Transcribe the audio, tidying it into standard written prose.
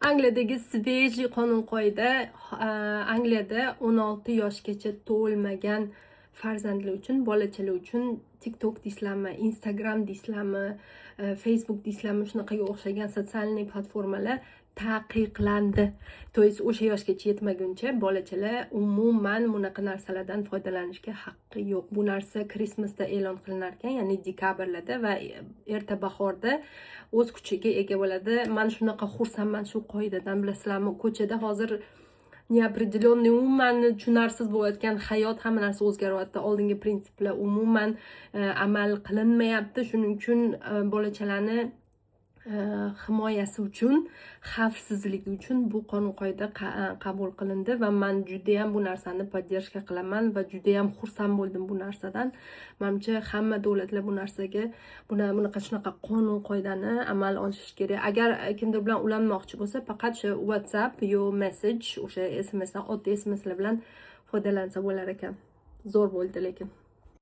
Angliyadagi svejiy qonun-qoida Angliyada 16 yoshgacha to'lmagan farzandlar uchun, bolachalar uchun TikTok deysizlarmi, Instagram deysizlarmi, Facebook deysizlarmi, shunaqaga o'xshagan sotsial platformalar taqiqlandi. To есть o'sha yoshgacha yetmaguncha bolachalar umuman bunaqa narsalardan foydalanishga haqqi yo'q. Bu narsa Christmasda e'lon qilinar ekan, ya'ni dekabrlarda va erta bahorda o'z kuchiga ega bo'ladi. Men shunaqa xursandman shu qoidadan, bilasizlarmi, ko'chada hozir неопределенный, umuman tushunarsiz bo'layotgan hayot, hamma narsa o'zgaryapti. Oldingi prinsiplar umuman amal qilinmayapti. Shuning uchun bolachalarni himoyasi uchun, xavfsizligi uchun bu qonun-qoida qabul qilindi va men juda ham bu narsani podдержка qilaman va juda ham xursand bo'ldim bu narsadan. Menimcha hamma davlatlar bu narsaga shunaqa qonun-qoidani amal olishi kerak. Agar kimdir bilan ulanmoqchi bo'lsa, faqat shu WhatsApp yo message, o'sha SMS, oddiy SMSlar bilan foydalansa bo'lar ekan. Zo'r bo'ldi lekin.